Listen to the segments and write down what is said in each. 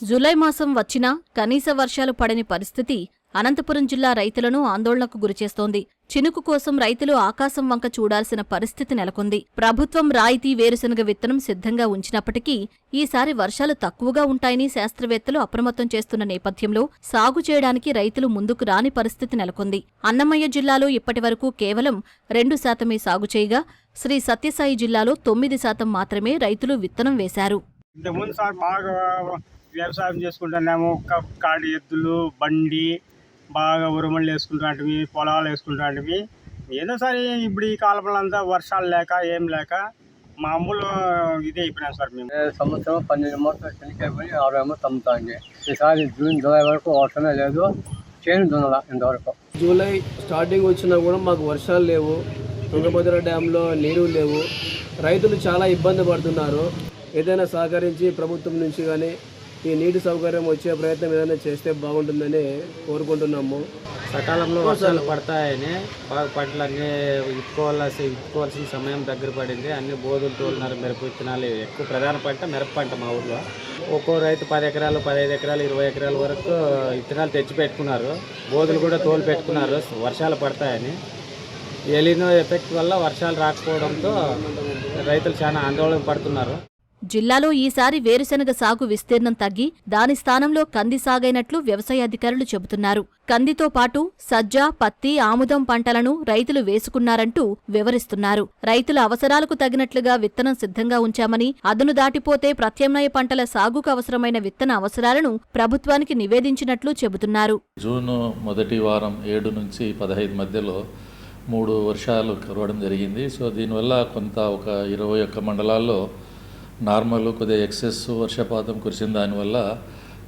July మాసం వచ్చినా కనీస వర్షాలు పడని పరిస్థితి అనంతపురం జిల్లా రైతులను ఆందోళనకు గురిచేస్తోంది. చినుకు కోసం రైతులు ఆకాశం వంక చూడాల్సిన పరిస్థితి నెలకొంది. ప్రభుత్వం రాయితీ వేరుశనగ విత్తనం సిద్ధంగా ఉంచినప్పటికీ ఈసారి వర్షాలు తక్కువగా ఉంటాయని శాస్త్రవేత్తలు అప్రమత్తం చేస్తున్న నేపథ్యంలో సాగు చేయడానికి రైతులు ముందుకు రాని పరిస్థితి నెలకొంది. అన్నమయ్య జిల్లాలో ఇప్పటివరకు కేవలం 2% సాగు చేయగా శ్రీ సత్యసాయి జిల్లాలో 9% మాత్రమే రైతులు విత్తనం వేశారు. వ్యవసాయం చేసుకుంటున్నాము. కాడి ఎద్దులు, బండి బాగా ఉరుమళ్ళు వేసుకుంటాంటివి, పొలాలు వేసుకుంటాంటివి. ఏదో సరే ఇప్పుడు ఈ కాలంలో అంతా వర్షాలు లేక ఏం లేక మామూలు ఇదే అయిపోయినాం సార్. మేము సంవత్సరం 12 మూటలు చెనిక్కాయ 60 మూటలు అమ్ముతాండి. ఈసారి జూన్ జూలై వరకు వర్షమే లేదు, చేను దున్నల ఇంతవరకు. జూలై స్టార్టింగ్ వచ్చినా కూడా మాకు వర్షాలు లేవు, తుంగభద్ర డ్యాంలో నీరు లేవు. రైతులు చాలా ఇబ్బంది పడుతున్నారు. ఏదైనా సహకరించి ప్రభుత్వం నుంచి కానీ ఈ నీటి సౌకర్యం వచ్చే ప్రయత్నం ఏదైనా చేస్తే బాగుంటుందని కోరుకుంటున్నాము. సకాలంలో వర్షాలు పడతాయని బాగా పంటలన్నీ ఇప్పుకోవాల్సిన సమయం దగ్గర పడింది. అన్ని బోధులు తోలున్నారు. మిరప విత్తనాలు ఎక్కువ ప్రధాన పంట మిరప పంట మా ఊర్లో. ఒక్కో రైతు 10 ఎకరాలు, 15 ఎకరాలు, 20 ఎకరాల వరకు విత్తనాలు తెచ్చి పెట్టుకున్నారు. బోధులు కూడా తోలు పెట్టుకున్నారు వర్షాలు పడతాయని. ఎలినో ఎఫెక్ట్ వల్ల వర్షాలు రాకపోవడంతో రైతులు చాలా ఆందోళన పడుతున్నారు. జిల్లాలో ఈసారి వేరుశనగ సాగు విస్తీర్ణం తగ్గి దాని స్థానంలో కంది సాగైనట్లు వ్యవసాయ అధికారులు చెబుతున్నారు. కందితో పాటు సజ్జ, పత్తి, ఆముదం పంటలను రైతులు వేసుకున్నారంటూ వివరిస్తున్నారు. రైతుల అవసరాలకు తగినట్లుగా విత్తనం సిద్ధంగా ఉంచామని, అదును దాటిపోతే ప్రత్యామ్నాయ పంటల సాగుకు అవసరమైన విత్తన అవసరాలను ప్రభుత్వానికి నివేదించినట్లు చెబుతున్నారు. జూన్ మొదటి వారం 7 నుంచి 15 మధ్యలో 3 వర్షాలు కురవడం జరిగింది. సో దీనివల్ల కొంత ఒక 21 మండలాల్లో నార్మల్ కొద్దిగా ఎక్సెస్ వర్షపాతం కురిసిన దానివల్ల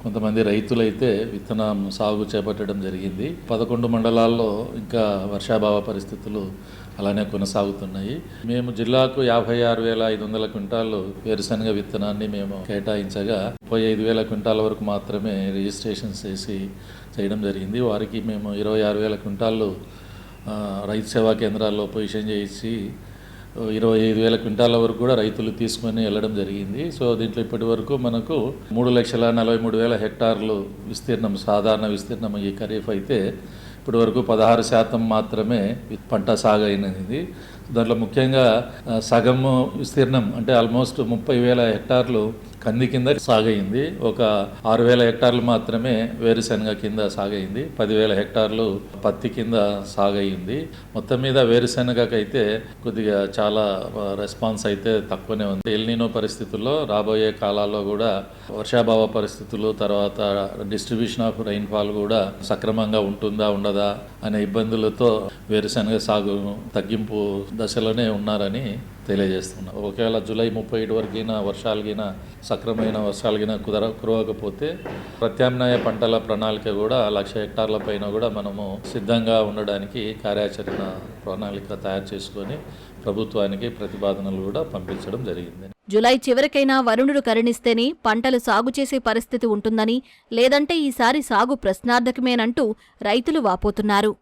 కొంతమంది రైతులైతే విత్తనం సాగు చేపట్టడం జరిగింది. 11 మండలాల్లో ఇంకా వర్షాభావ పరిస్థితులు అలానే కొనసాగుతున్నాయి. మేము జిల్లాకు 56,500 క్వింటాలు వేరుశనగ విత్తనాన్ని మేము కేటాయించగా 35,000 క్వింటాల వరకు మాత్రమే రిజిస్ట్రేషన్ చేయడం జరిగింది. వారికి మేము 26,000 క్వింటాలు రైతు సేవా కేంద్రాల్లో పొజిషన్ చేసి 25,000 క్వింటాల వరకు కూడా రైతులు తీసుకొని వెళ్ళడం జరిగింది. సో దీంట్లో ఇప్పటి వరకు మనకు 3,43,000 హెక్టార్లు విస్తీర్ణం, సాధారణ విస్తీర్ణం ఈ ఖరీఫ్ అయితే ఇప్పటి వరకు 16% మాత్రమే పంట సాగు అయినది. దాంట్లో ముఖ్యంగా సగము విస్తీర్ణం అంటే ఆల్మోస్ట్ 30,000 హెక్టార్లు కంది కింద సాగయింది. ఒక 6,000 హెక్టార్లు మాత్రమే వేరుశనగ కింద సాగయింది. 10,000 హెక్టార్లు పత్తి కింద సాగయింది. మొత్తం మీద వేరుశనగకైతే కొద్దిగా చాలా రెస్పాన్స్ అయితే తక్కువనే ఉంది. ఎల్నినో పరిస్థితుల్లో రాబోయే కాలాల్లో కూడా వర్షాభావ పరిస్థితులు, తర్వాత డిస్ట్రిబ్యూషన్ ఆఫ్ రైన్ఫాల్ కూడా సక్రమంగా ఉంటుందా ఉండదా అనే ఇబ్బందులతో వేరుశనగ సాగు తగ్గింపు దశలోనే ఉన్నారని తెలియజేస్తున్నాం. ఒకవేళ జూలై 31 వరకైనా వర్షాలగినా సక్రమైన వర్షాలగినా కురవకపోతే ప్రత్యామ్నాయ పంటల ప్రణాళిక కూడా 1,00,000 హెక్టార్ల పైన కూడా మనము సిద్ధంగా ఉండడానికి కార్యాచరణ ప్రణాళిక తయారు చేసుకొని ప్రభుత్వానికి ప్రతిపాదనలు కూడా పంపించడం జరిగింది. జూలై చివరికైనా వరుణుడు కరుణిస్తేనే పంటలు సాగు చేసే పరిస్థితి ఉంటుందని, లేదంటే ఈసారి సాగు ప్రశ్నార్థకమేనంటూ రైతులు వాపోతున్నారు.